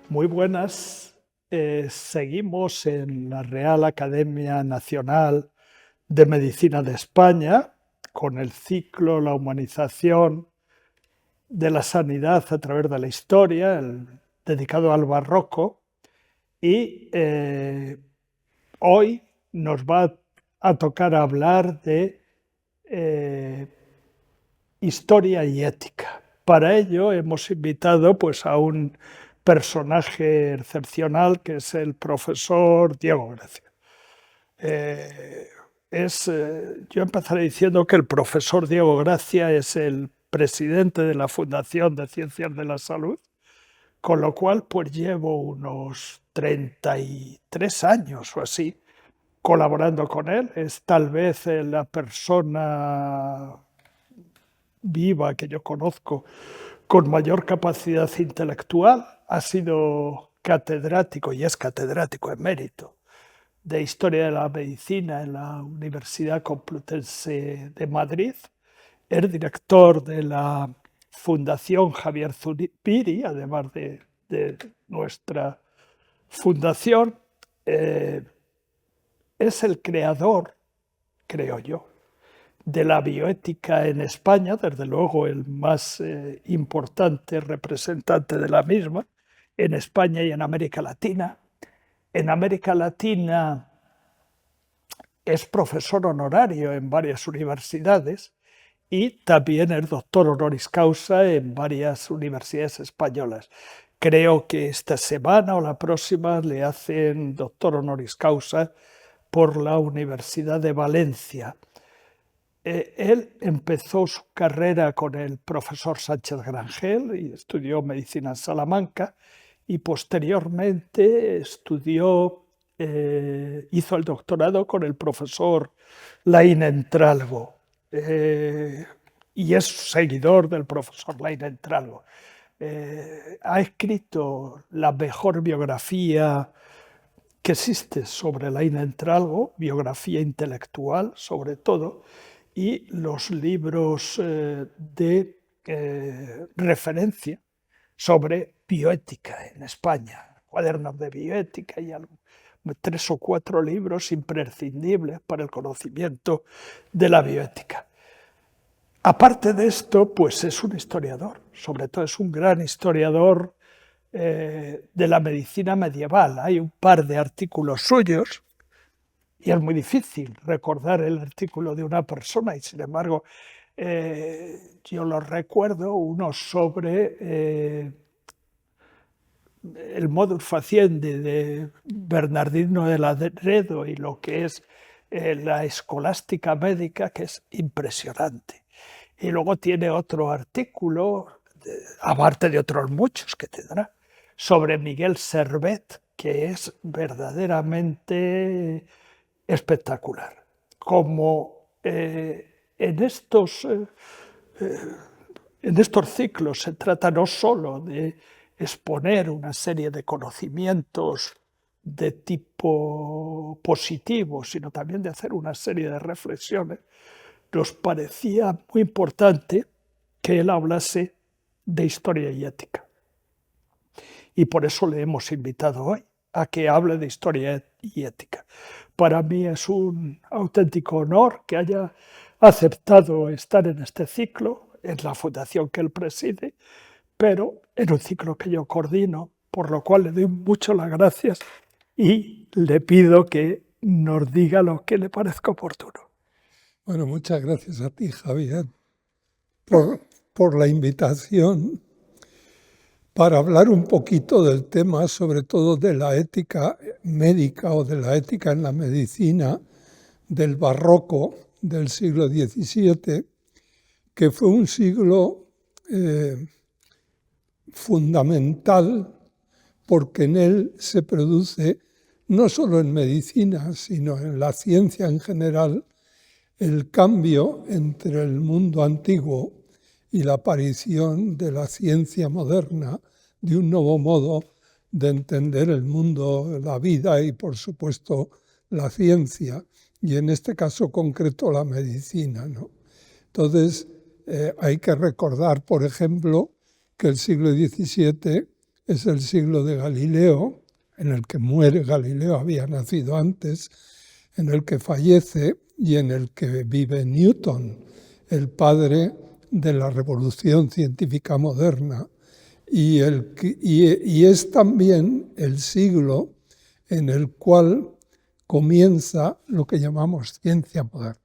Muy buenas. Seguimos en la Real Academia Nacional de Medicina de España con el ciclo La humanización de la sanidad a través de la historia, dedicado al barroco. Y hoy nos va a tocar hablar de historia y ética. Para ello hemos invitado pues, a un personaje excepcional que es el profesor Diego Gracia. Yo empezaré diciendo que el profesor Diego Gracia es el presidente de la Fundación de Ciencias de la Salud, con lo cual pues llevo unos 33 años o así colaborando con él. Es tal vez la persona viva que yo conozco con mayor capacidad intelectual. Ha sido catedrático y es catedrático emérito de Historia de la Medicina en la Universidad Complutense de Madrid. Es director de la Fundación Javier Zubiri, además de nuestra fundación. Es el creador, creo yo, de la bioética en España, desde luego el más importante representante de la misma, en España y en América Latina. En América Latina es profesor honorario en varias universidades y también es doctor honoris causa en varias universidades españolas. Creo que esta semana o la próxima le hacen doctor honoris causa por la Universidad de Valencia. Él empezó su carrera con el profesor Sánchez Grangel y estudió medicina en Salamanca y posteriormente hizo el doctorado con el profesor Laín Entralgo y es seguidor del profesor Laín Entralgo. Ha escrito la mejor biografía que existe sobre Laín Entralgo, biografía intelectual sobre todo, y los libros de referencia sobre bioética en España, cuadernos de bioética y 3 o 4 libros imprescindibles para el conocimiento de la bioética. Aparte de esto, pues es un historiador, sobre todo es un gran historiador de la medicina medieval. Hay un par de artículos suyos y es muy difícil recordar el artículo de una persona y sin embargo yo lo recuerdo, uno sobre el modus faciendi de Bernardino de Ladredo y lo que es la escolástica médica, que es impresionante. Y luego tiene otro artículo, aparte de otros muchos que tendrá, sobre Miguel Servet, que es verdaderamente espectacular. Como en estos ciclos se trata no solo de exponer una serie de conocimientos de tipo positivo, sino también de hacer una serie de reflexiones, nos parecía muy importante que él hablase de historia y ética. Y por eso le hemos invitado hoy a que hable de historia y ética. Para mí es un auténtico honor que haya aceptado estar en este ciclo, en la fundación que él preside, pero en un ciclo que yo coordino, por lo cual le doy mucho las gracias y le pido que nos diga lo que le parezca oportuno. Bueno, muchas gracias a ti, Javier, por la invitación para hablar un poquito del tema, sobre todo de la ética médica o de la ética en la medicina del barroco del siglo XVII, que fue un siglo fundamental porque en él se produce, no solo en medicina, sino en la ciencia en general, el cambio entre el mundo antiguo y la aparición de la ciencia moderna, de un nuevo modo de entender el mundo, la vida y, por supuesto, la ciencia, y en este caso concreto la medicina, ¿no? Entonces, hay que recordar, por ejemplo, que el siglo XVII es el siglo de Galileo, en el que muere Galileo, había nacido antes, en el que fallece y en el que vive Newton, el padre de la revolución científica moderna, y es también el siglo en el cual comienza lo que llamamos ciencia moderna,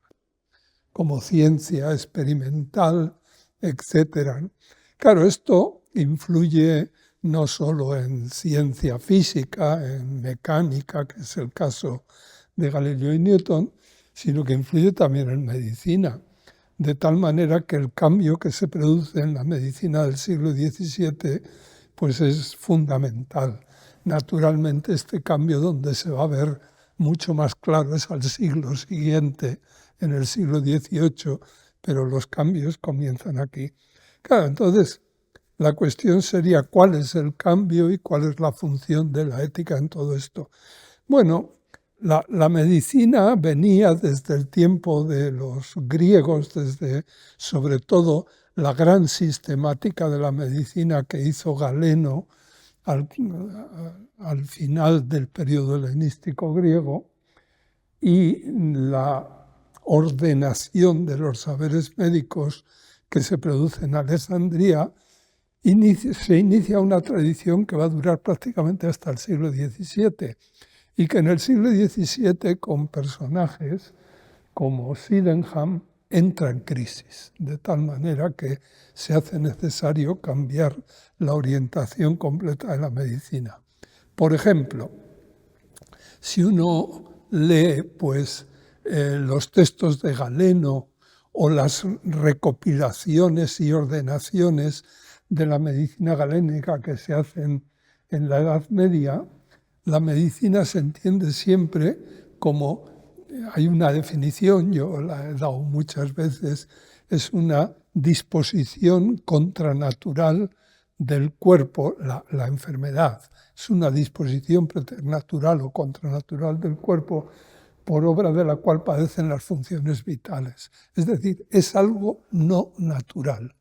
como ciencia experimental, etc. Claro, esto influye no solo en ciencia física, en mecánica, que es el caso de Galileo y Newton, sino que influye también en medicina, de tal manera que el cambio que se produce en la medicina del siglo XVII pues es fundamental. Naturalmente, este cambio donde se va a ver mucho más claro es al siglo siguiente, en el siglo XVIII, pero los cambios comienzan aquí. Claro, entonces, la cuestión sería cuál es el cambio y cuál es la función de la ética en todo esto. Bueno, la medicina venía desde el tiempo de los griegos, desde sobre todo la gran sistemática de la medicina que hizo Galeno al final del periodo helenístico griego, y la ordenación de los saberes médicos que se produce en Alejandría, se inicia una tradición que va a durar prácticamente hasta el siglo XVII y que en el siglo XVII con personajes como Sydenham entra en crisis, de tal manera que se hace necesario cambiar la orientación completa de la medicina. Por ejemplo, si uno lee los textos de Galeno o las recopilaciones y ordenaciones de la medicina galénica que se hacen en la Edad Media, la medicina se entiende siempre como, hay una definición, yo la he dado muchas veces, es una disposición contranatural del cuerpo, la enfermedad. Es una disposición preternatural o contranatural del cuerpo por obra de la cual padecen las funciones vitales. Es decir, es algo no natural.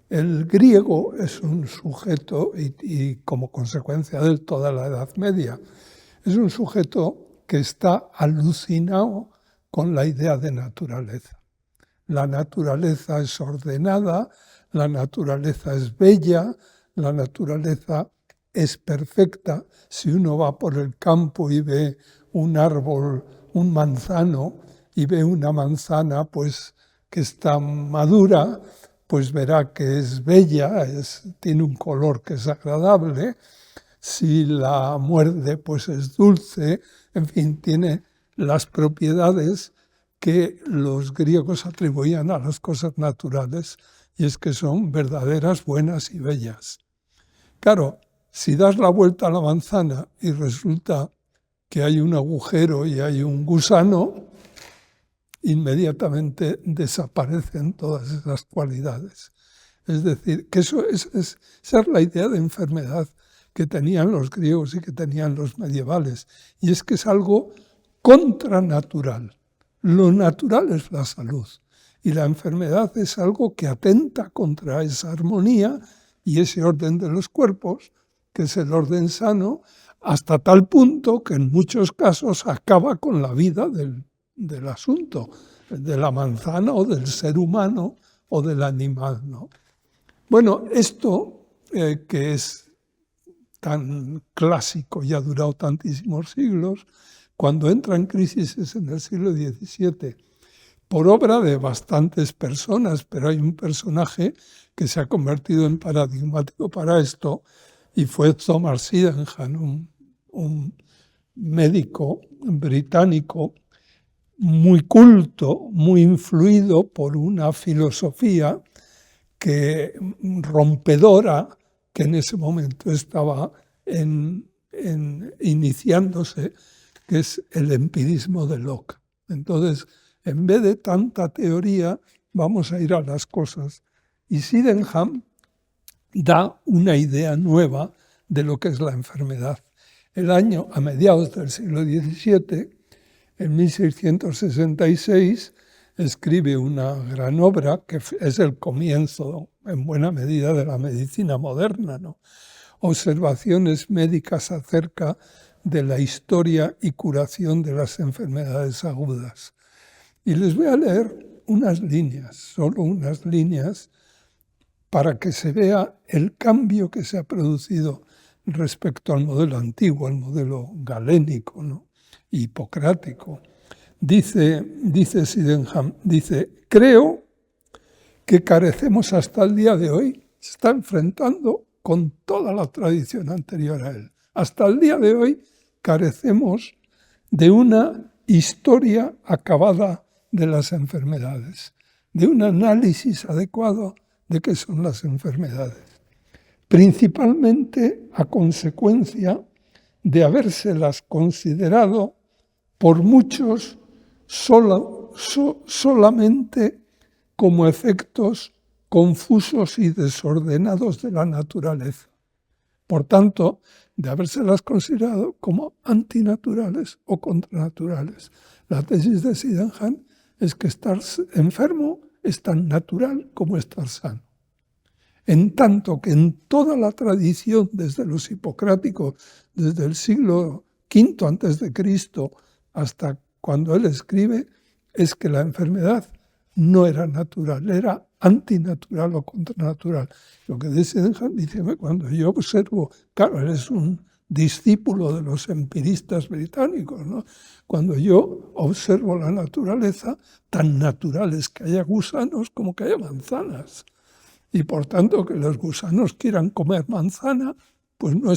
El griego es un sujeto, y como consecuencia de él toda la Edad Media, es un sujeto que está alucinado con la idea de naturaleza. La naturaleza es ordenada, la naturaleza es bella, la naturaleza es perfecta. Si uno va por el campo y ve un árbol, un manzano, y ve una manzana pues, que está madura, pues verá que es bella, tiene un color que es agradable. Si la muerde, pues es dulce. En fin, tiene las propiedades que los griegos atribuían a las cosas naturales, y es que son verdaderas, buenas y bellas. Claro, si das la vuelta a la manzana y resulta que hay un agujero y hay un gusano, inmediatamente desaparecen todas esas cualidades. Es decir, que esa es la idea de enfermedad que tenían los griegos y que tenían los medievales. Y es que es algo contranatural. Lo natural es la salud. Y la enfermedad es algo que atenta contra esa armonía y ese orden de los cuerpos, que es el orden sano, hasta tal punto que en muchos casos acaba con la vida del asunto, de la manzana o del ser humano o del animal, ¿no? Bueno, esto que es tan clásico y ha durado tantísimos siglos, cuando entra en crisis es en el siglo XVII, por obra de bastantes personas, pero hay un personaje que se ha convertido en paradigmático para esto, y fue Thomas Sydenham, un médico británico muy culto, muy influido por una filosofía rompedora que en ese momento estaba iniciándose, que es el empirismo de Locke. Entonces, en vez de tanta teoría, vamos a ir a las cosas. Y Sydenham da una idea nueva de lo que es la enfermedad. A mediados del siglo XVII, en 1666, escribe una gran obra que es el comienzo, en buena medida, de la medicina moderna, ¿no? observaciones médicas acerca de la historia y curación de las enfermedades agudas. Y les voy a leer unas líneas, solo unas líneas, para que se vea el cambio que se ha producido respecto al modelo antiguo, al modelo galénico, ¿no? Hipocrático. Dice Sydenham, creo que carecemos hasta el día de hoy, se está enfrentando con toda la tradición anterior a él. Hasta el día de hoy carecemos de una historia acabada de las enfermedades, de un análisis adecuado de qué son las enfermedades, principalmente a consecuencia de habérselas considerado por muchos solamente como efectos confusos y desordenados de la naturaleza. Por tanto, de habérselas considerado como antinaturales o contranaturales. La tesis de Sydenham es que estar enfermo es tan natural como estar sano. En tanto que en toda la tradición, desde los hipocráticos, desde el siglo V a.C. hasta cuando él escribe, es que la enfermedad no era natural, era antinatural o contranatural. Lo que dice cuando yo observo, claro, él es un discípulo de los empiristas británicos, ¿no? Cuando yo observo la naturaleza, tan natural es que haya gusanos como que haya manzanas. Y por tanto que los gusanos quieran comer manzana, pues no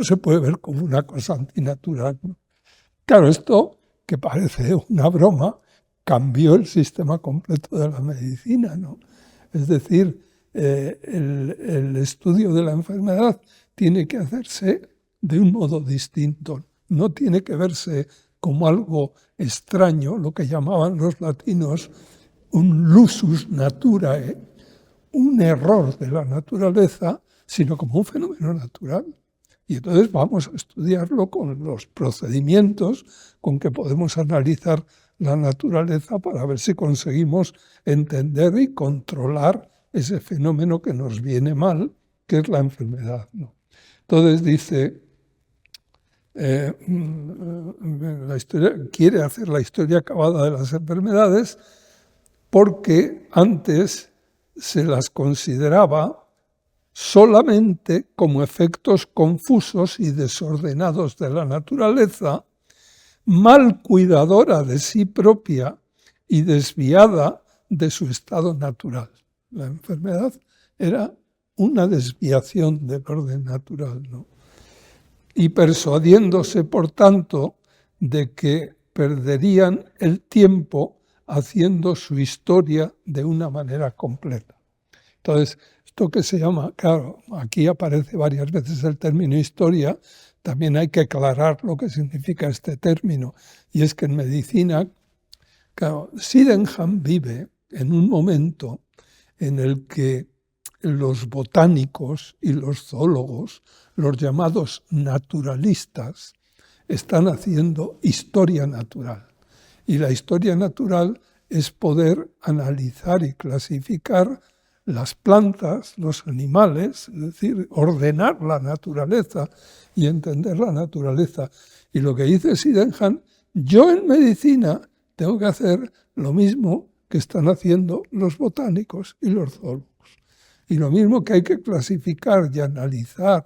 se puede ver como una cosa antinatural, ¿no? Claro, esto, que parece una broma, cambió el sistema completo de la medicina, ¿no? Es decir, el estudio de la enfermedad tiene que hacerse de un modo distinto. No tiene que verse como algo extraño, lo que llamaban los latinos un lusus naturae, un error de la naturaleza, sino como un fenómeno natural. Y entonces vamos a estudiarlo con los procedimientos con que podemos analizar la naturaleza para ver si conseguimos entender y controlar ese fenómeno que nos viene mal, que es la enfermedad, ¿no? Entonces dice, quiere hacer la historia acabada de las enfermedades porque antes se las consideraba solamente como efectos confusos y desordenados de la naturaleza, mal cuidadora de sí propia y desviada de su estado natural. La enfermedad era una desviación del orden natural, ¿no? Y persuadiéndose, por tanto, de que perderían el tiempo haciendo su historia de una manera completa. Entonces, esto que se llama, claro, aquí aparece varias veces el término historia, también hay que aclarar lo que significa este término, y es que en medicina, claro, Sydenham vive en un momento en el que los botánicos y los zoólogos, los llamados naturalistas, están haciendo historia natural. Y la historia natural es poder analizar y clasificar las plantas, los animales, es decir, ordenar la naturaleza y entender la naturaleza. Y lo que dice Sydenham, yo en medicina tengo que hacer lo mismo que están haciendo los botánicos y los zoólogos. Y lo mismo que hay que clasificar y analizar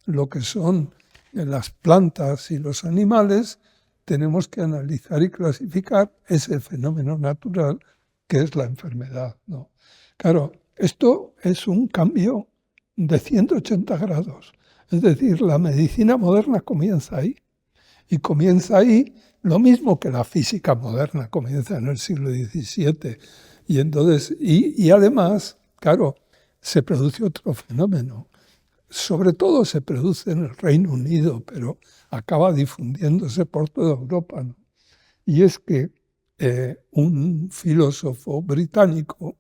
lo que son las plantas y los animales, tenemos que analizar y clasificar ese fenómeno natural que es la enfermedad, ¿no? Claro, esto es un cambio de 180 grados. Es decir, la medicina moderna comienza ahí. Y comienza ahí lo mismo que la física moderna comienza en el siglo XVII. Y entonces, y además, claro, se produce otro fenómeno. Sobre todo se produce en el Reino Unido, pero acaba difundiéndose por toda Europa, ¿no? Y es que un filósofo británico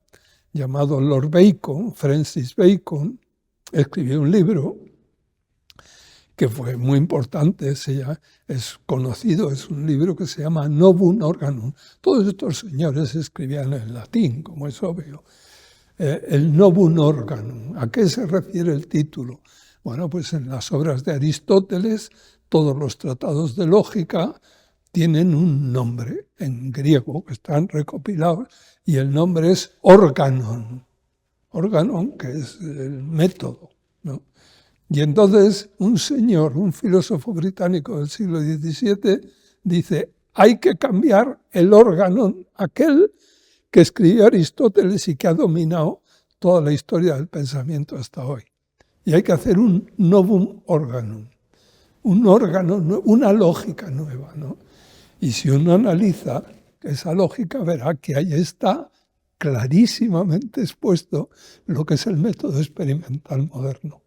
llamado Lord Bacon, Francis Bacon, escribió un libro que fue muy importante, es conocido, es un libro que se llama Novum Organum. Todos estos señores escribían en latín, como es obvio. El Novum Organum, ¿a qué se refiere el título? Bueno, pues en las obras de Aristóteles, todos los tratados de lógica tienen un nombre en griego, que están recopilados, y el nombre es órganon. Órganon, que es el método, ¿no? Y entonces un señor, un filósofo británico del siglo XVII, dice, hay que cambiar el órganon, aquel que escribió Aristóteles y que ha dominado toda la historia del pensamiento hasta hoy. Y hay que hacer un novum organum, un órgano, una lógica nueva, ¿no? Y si uno analiza esa lógica, verá que ahí está clarísimamente expuesto lo que es el método experimental moderno.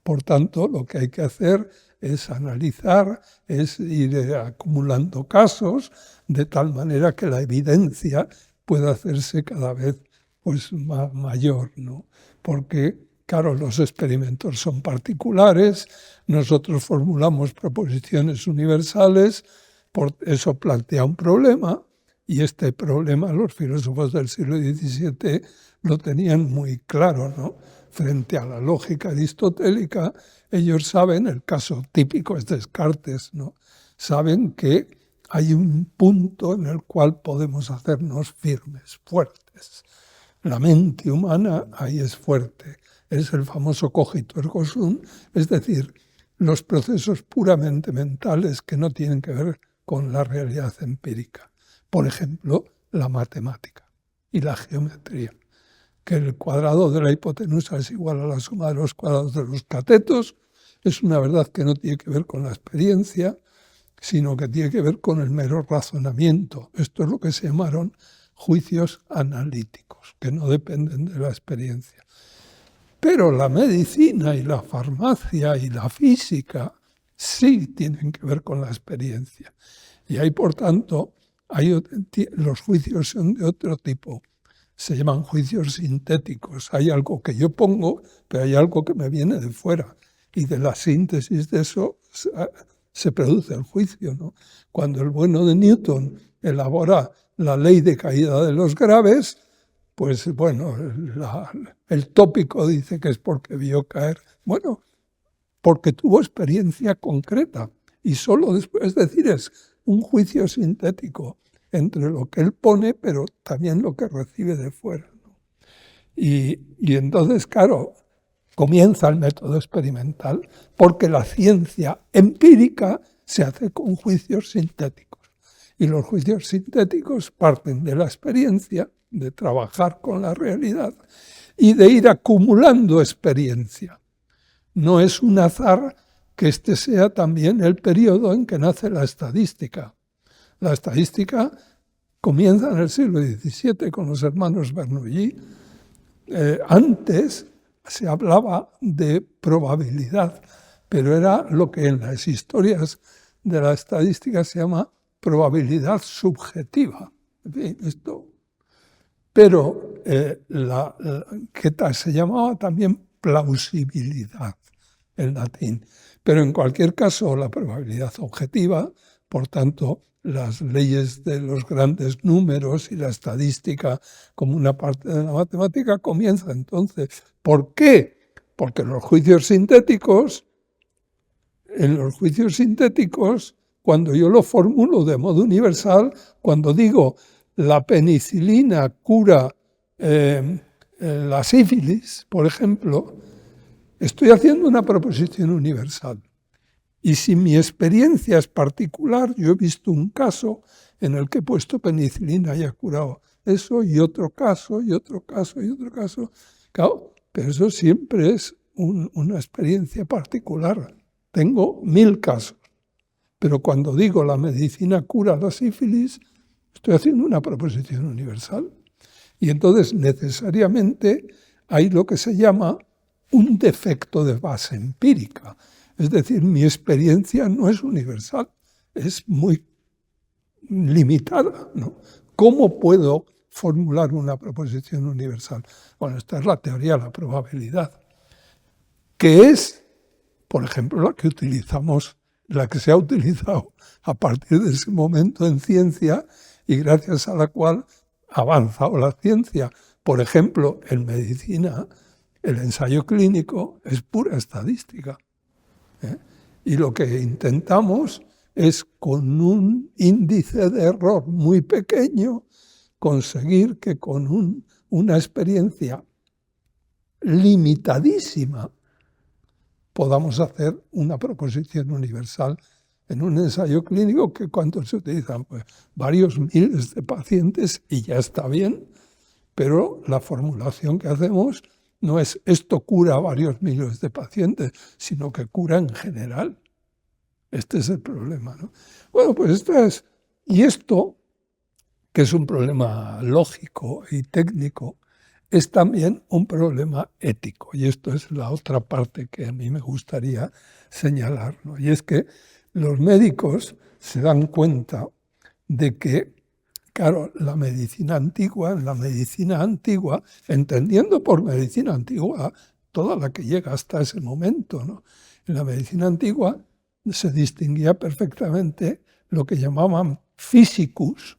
Por tanto, lo que hay que hacer es analizar, es ir acumulando casos, de tal manera que la evidencia pueda hacerse cada vez pues, mayor, ¿no? Porque, claro, los experimentos son particulares, nosotros formulamos proposiciones universales, por eso plantea un problema, y este problema los filósofos del siglo XVII lo tenían muy claro, ¿no? Frente a la lógica aristotélica, ellos saben, el caso típico es Descartes, ¿no? Saben que hay un punto en el cual podemos hacernos firmes, fuertes. La mente humana ahí es fuerte, es el famoso cogito ergo sum, es decir, los procesos puramente mentales que no tienen que ver con la realidad empírica. Por ejemplo, la matemática y la geometría. Que el cuadrado de la hipotenusa es igual a la suma de los cuadrados de los catetos, es una verdad que no tiene que ver con la experiencia, sino que tiene que ver con el mero razonamiento. Esto es lo que se llamaron juicios analíticos, que no dependen de la experiencia. Pero la medicina y la farmacia y la física sí tienen que ver con la experiencia. Y ahí, por tanto, los juicios son de otro tipo. Se llaman juicios sintéticos. Hay algo que yo pongo, pero hay algo que me viene de fuera. Y de la síntesis de eso se produce el juicio, ¿no? Cuando el bueno de Newton elabora la ley de caída de los graves, pues bueno, el tópico dice que es porque vio caer. Bueno, porque tuvo experiencia concreta. Y solo después, es decir, es un juicio sintético entre lo que él pone, pero también lo que recibe de fuera, ¿no? Y entonces, claro, comienza el método experimental porque la ciencia empírica se hace con juicios sintéticos. Y los juicios sintéticos parten de la experiencia, de trabajar con la realidad y de ir acumulando experiencia. No es un azar que este sea también el periodo en que nace la estadística. La estadística comienza en el siglo XVII con los hermanos Bernoulli. Antes se hablaba de probabilidad, pero era lo que en las historias de la estadística se llama probabilidad subjetiva. En fin, esto. Pero que se llamaba también plausibilidad en latín. Pero en cualquier caso, la probabilidad objetiva, por tanto, las leyes de los grandes números y la estadística como una parte de la matemática comienza entonces. ¿Por qué? Porque en los juicios sintéticos, cuando yo lo formulo de modo universal, cuando digo la penicilina cura la sífilis, por ejemplo, estoy haciendo una proposición universal. Y si mi experiencia es particular, yo he visto un caso en el que he puesto penicilina y ha curado eso, y otro caso, y otro caso, y otro caso. Claro, pero eso siempre es una experiencia particular. Tengo 1000 casos. Pero cuando digo la medicina cura la sífilis, estoy haciendo una proposición universal. Y entonces necesariamente hay lo que se llama un defecto de base empírica. Es decir, mi experiencia no es universal, es muy limitada, ¿no? ¿Cómo puedo formular una proposición universal? Bueno, esta es la teoría de la probabilidad, que es, por ejemplo, la que se ha utilizado a partir de ese momento en ciencia y gracias a la cual ha avanzado la ciencia. Por ejemplo, en medicina, El ensayo clínico es pura estadística, ¿eh? Y lo que intentamos es, con un índice de error muy pequeño, conseguir que con una experiencia limitadísima podamos hacer una proposición universal en un ensayo clínico que ¿cuántos se utilizan? Pues varios miles de pacientes y ya está bien, pero la formulación que hacemos no es esto cura a varios miles de pacientes, sino que cura en general. Este es el problema, ¿no? Bueno, pues esto, que es un problema lógico y técnico, es también un problema ético. Y esto es la otra parte que a mí me gustaría señalar, ¿no? Y es que los médicos se dan cuenta de que, claro, en la medicina antigua, entendiendo por medicina antigua toda la que llega hasta ese momento, ¿no? En la medicina antigua se distinguía perfectamente lo que llamaban physicus,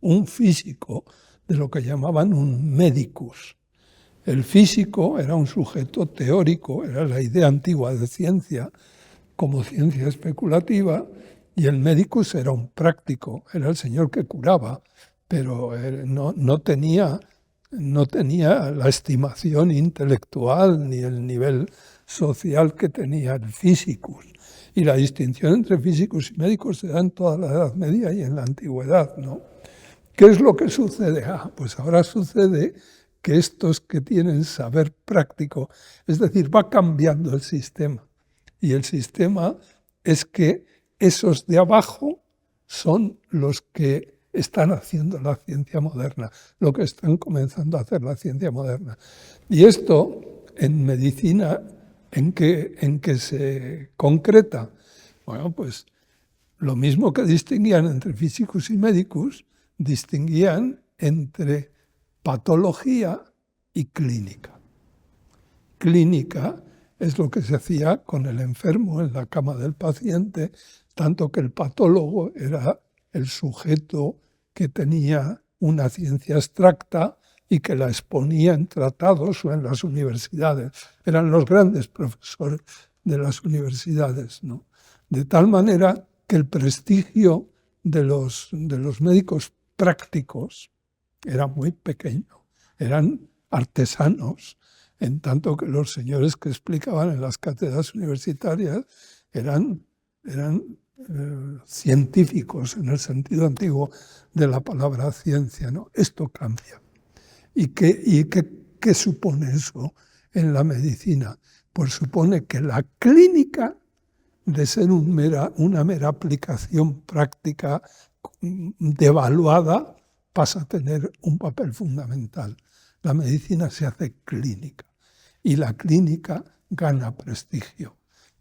un físico, de lo que llamaban un medicus. El físico era un sujeto teórico, era la idea antigua de ciencia como ciencia especulativa, y el medicus era un práctico, era el señor que curaba, pero no tenía la estimación intelectual ni el nivel social que tenía el physicus. Y la distinción entre físicos y médicos se da en toda la Edad Media y en la Antigüedad, ¿no? ¿Qué es lo que sucede? Pues ahora sucede que estos que tienen saber práctico, es decir, va cambiando el sistema. Y el sistema es que esos de abajo son los que están haciendo la ciencia moderna, lo que están comenzando a hacer la ciencia moderna. Y esto en medicina, ¿en qué se concreta? Bueno, pues lo mismo que distinguían entre físicos y médicos, distinguían entre patología y clínica. Clínica es lo que se hacía con el enfermo en la cama del paciente, tanto que el patólogo era el sujeto que tenía una ciencia abstracta y que la exponía en tratados o en las universidades. Eran los grandes profesores de las universidades, ¿no? De tal manera que el prestigio de los médicos prácticos era muy pequeño. Eran artesanos, en tanto que los señores que explicaban en las cátedras universitarias eran científicos en el sentido antiguo de la palabra ciencia, ¿no? Esto cambia. ¿Y qué supone eso en la medicina? Pues supone que la clínica, de ser una mera aplicación práctica devaluada, pasa a tener un papel fundamental. La medicina se hace clínica y la clínica gana prestigio.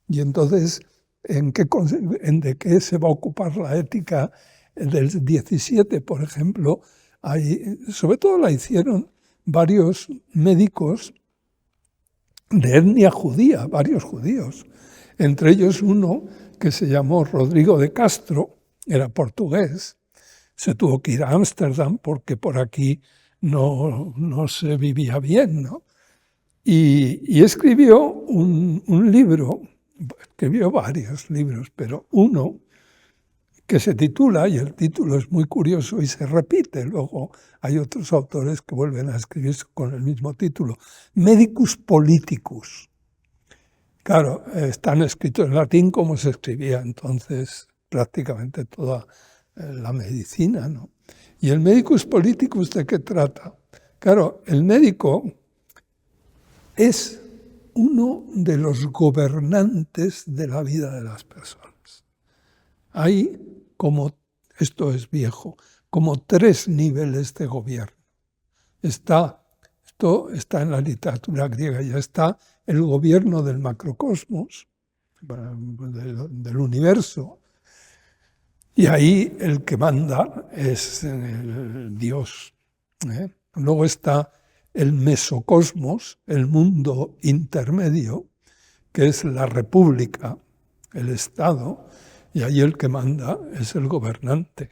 Y entonces, ¿de qué se va a ocupar la ética del 17, por ejemplo? Sobre todo la hicieron varios médicos de etnia judía, varios judíos. Entre ellos uno que se llamó Rodrigo de Castro, era portugués, se tuvo que ir a Ámsterdam porque por aquí no se vivía bien, ¿no? Y escribió un libro, escribió varios libros, pero uno que se titula, y el título es muy curioso y se repite, luego hay otros autores que vuelven a escribir con el mismo título, Medicus Politicus. Claro, están escritos en latín como se escribía entonces prácticamente toda la medicina, ¿no? ¿Y el Medicus Politicus de qué trata? Claro, el médico es uno de los gobernantes de la vida de las personas. Hay esto es viejo, como 3 niveles de gobierno. Esto está en la literatura griega, ya está el gobierno del macrocosmos, del universo, y ahí el que manda es el Dios. Luego está el mesocosmos, el mundo intermedio, que es la república, el Estado, y ahí el que manda es el gobernante.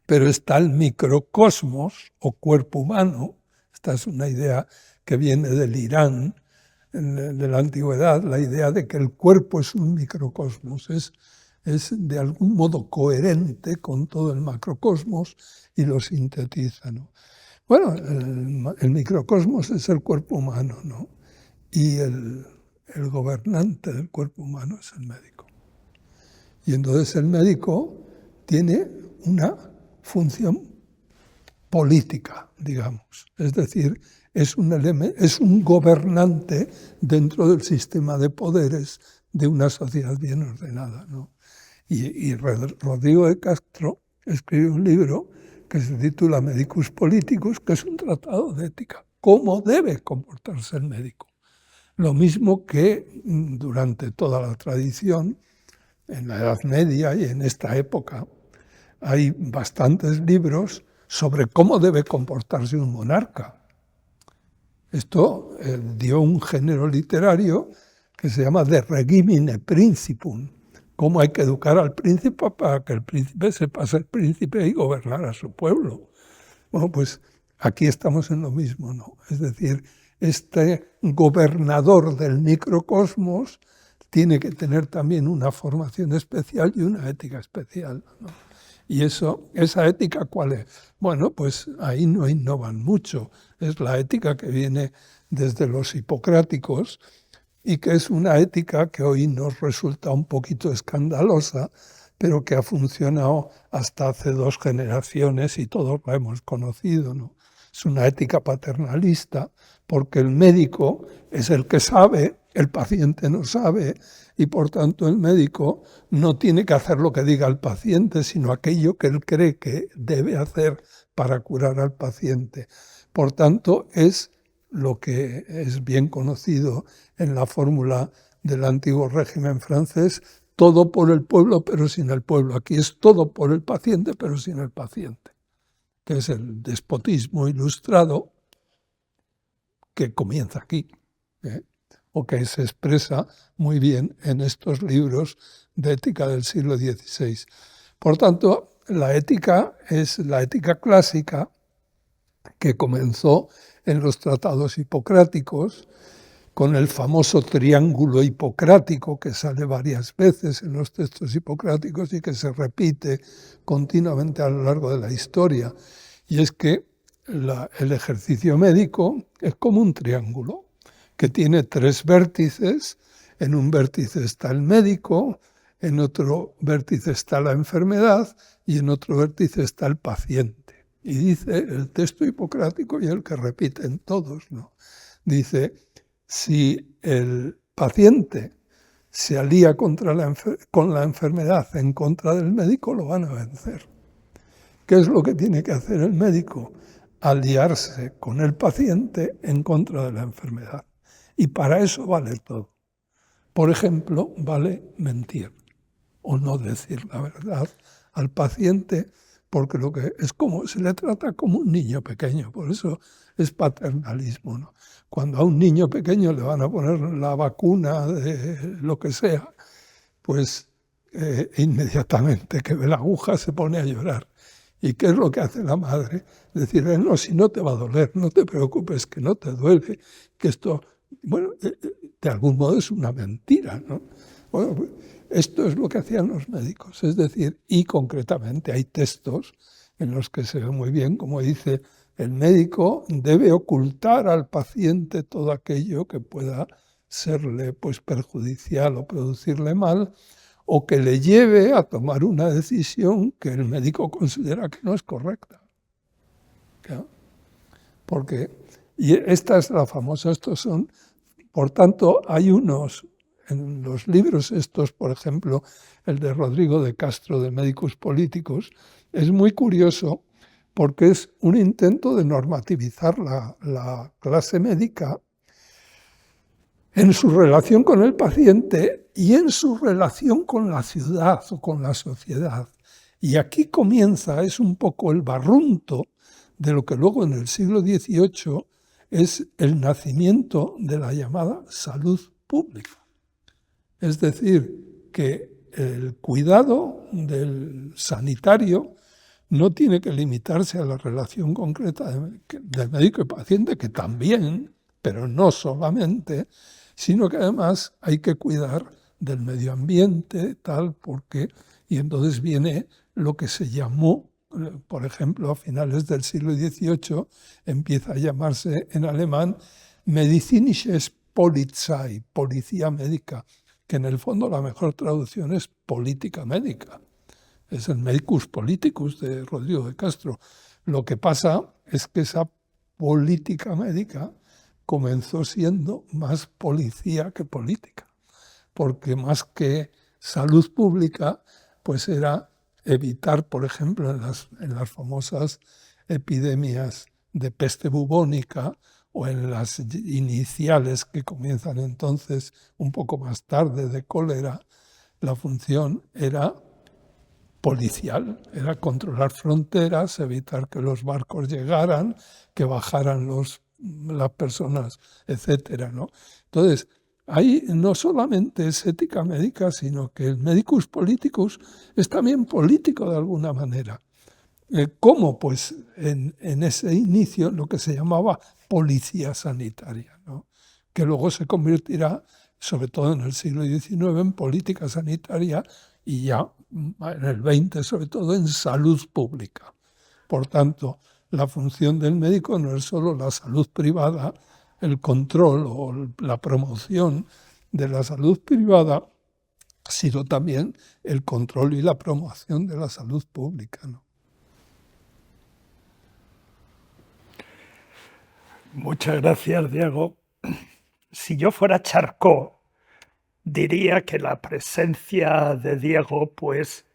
Pero está el microcosmos o cuerpo humano, esta es una idea que viene del Irán, de la antigüedad, la idea de que el cuerpo es un microcosmos, es de algún modo coherente con todo el macrocosmos y lo sintetiza, ¿no? Bueno, el microcosmos es el cuerpo humano, ¿no? Y el gobernante del cuerpo humano es el médico. Y entonces el médico tiene una función política, digamos. Es decir, es un gobernante dentro del sistema de poderes de una sociedad bien ordenada, ¿no? Y Rodrigo de Castro escribió un libro que se titula Medicus Politicus, que es un tratado de ética. ¿Cómo debe comportarse el médico? Lo mismo que durante toda la tradición, en la Edad Media y en esta época, hay bastantes libros sobre cómo debe comportarse un monarca. Esto dio un género literario que se llama De Regimine Principum, cómo hay que educar al príncipe para que el príncipe sepa ser príncipe y gobernar a su pueblo. Bueno, pues aquí estamos en lo mismo, ¿no? Es decir, este gobernador del microcosmos tiene que tener también una formación especial y una ética especial, ¿no? Y esa ética, ¿cuál es? Bueno, pues ahí no innovan mucho. Es la ética que viene desde los hipocráticos y que es una ética que hoy nos resulta un poquito escandalosa, pero que ha funcionado hasta hace 2 generaciones y todos la hemos conocido, ¿no? Es una ética paternalista porque el médico es el que sabe, el paciente no sabe, y por tanto el médico no tiene que hacer lo que diga el paciente, sino aquello que él cree que debe hacer para curar al paciente. Por tanto, es lo que es bien conocido en la fórmula del antiguo régimen francés, todo por el pueblo pero sin el pueblo. Aquí es todo por el paciente pero sin el paciente, que es el despotismo ilustrado que comienza aquí, o que se expresa muy bien en estos libros de ética del siglo XVI. Por tanto, la ética es la ética clásica que comenzó en los tratados hipocráticos, con el famoso triángulo hipocrático que sale varias veces en los textos hipocráticos y que se repite continuamente a lo largo de la historia. Y es que el ejercicio médico es como un triángulo que tiene 3 vértices. En un vértice está el médico, en otro vértice está la enfermedad y en otro vértice está el paciente. Y dice el texto hipocrático, y el que repiten todos, ¿no? Dice, si el paciente se alía con la enfermedad en contra del médico, lo van a vencer. ¿Qué es lo que tiene que hacer el médico? Aliarse con el paciente en contra de la enfermedad. Y para eso vale todo. Por ejemplo, vale mentir o no decir la verdad al paciente, porque lo que es como se le trata como un niño pequeño, por eso es paternalismo, ¿no? Cuando a un niño pequeño le van a poner la vacuna de lo que sea, pues inmediatamente que ve la aguja se pone a llorar. ¿Y qué es lo que hace la madre? Decirle, no, si no te va a doler, no te preocupes, que no te duele, que esto, bueno, de algún modo es una mentira, ¿no? Bueno, pues, esto es lo que hacían los médicos, es decir, y concretamente hay textos en los que se ve muy bien, como dice, el médico debe ocultar al paciente todo aquello que pueda serle pues, perjudicial o producirle mal, o que le lleve a tomar una decisión que el médico considera que no es correcta. ¿Claro? Porque, y esta es la famosa, estos son, por tanto, hay unos, en los libros estos, por ejemplo, el de Rodrigo de Castro, de Medicus Politicus, es muy curioso porque es un intento de normativizar la clase médica en su relación con el paciente y en su relación con la ciudad o con la sociedad. Y aquí comienza, es un poco el barrunto de lo que luego en el siglo XVIII es el nacimiento de la llamada salud pública. Es decir, que el cuidado del sanitario no tiene que limitarse a la relación concreta del médico y paciente, que también, pero no solamente, sino que además hay que cuidar del medio ambiente, tal, porque, y entonces viene lo que se llamó, por ejemplo, a finales del siglo XVIII, empieza a llamarse en alemán medizinisches Polizei, policía médica, que en el fondo la mejor traducción es política médica. Es el medicus politicus de Rodrigo de Castro. Lo que pasa es que esa política médica comenzó siendo más policía que política, porque más que salud pública, pues era evitar, por ejemplo, en las famosas epidemias de peste bubónica o en las iniciales que comienzan entonces un poco más tarde de cólera, la función era policial, era controlar fronteras, evitar que los barcos llegaran, que bajaran las personas, etcétera, ¿no? Entonces, ahí no solamente es ética médica, sino que el medicus politicus es también político de alguna manera. ¿Cómo? Pues en ese inicio lo que se llamaba policía sanitaria, ¿no? Que luego se convertirá, sobre todo en el siglo XIX, en política sanitaria y ya en el XX, sobre todo, en salud pública. Por tanto, la función del médico no es solo la salud privada, el control o la promoción de la salud privada, sino también el control y la promoción de la salud pública, ¿no? Muchas gracias, Diego. Si yo fuera Charcot, diría que la presencia de Diego, pues,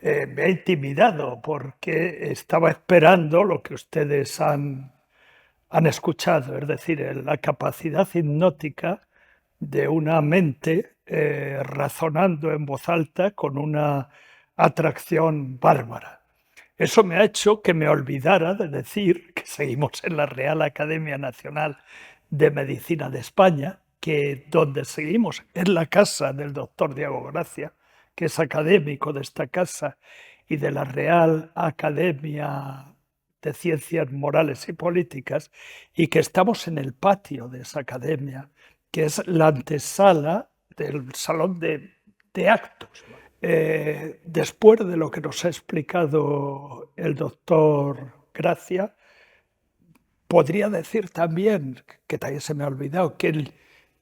me ha intimidado, porque estaba esperando lo que ustedes han escuchado, es decir, la capacidad hipnótica de una mente razonando en voz alta con una atracción bárbara. Eso me ha hecho que me olvidara de decir que seguimos en la Real Academia Nacional de Medicina de España, que donde seguimos es la casa del doctor Diego Gracia, que es académico de esta casa y de la Real Academia de Ciencias Morales y Políticas, y que estamos en el patio de esa academia, que es la antesala del salón de actos. Después de lo que nos ha explicado el doctor Gracia, podría decir también, que también se me ha olvidado, que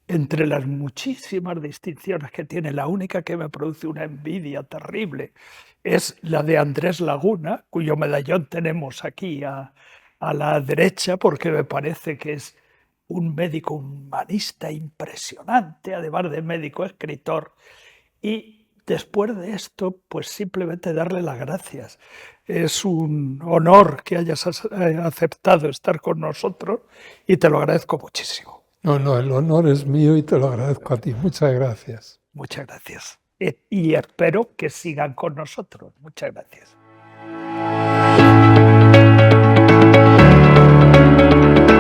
entre las muchísimas distinciones que tiene, la única que me produce una envidia terrible es la de Andrés Laguna, cuyo medallón tenemos aquí a la derecha, porque me parece que es un médico humanista impresionante, además de médico escritor. Y después de esto, pues simplemente darle las gracias. Es un honor que hayas aceptado estar con nosotros y te lo agradezco muchísimo. No, el honor es mío y te lo agradezco a ti. Muchas gracias. Muchas gracias. Y espero que sigan con nosotros. Muchas gracias.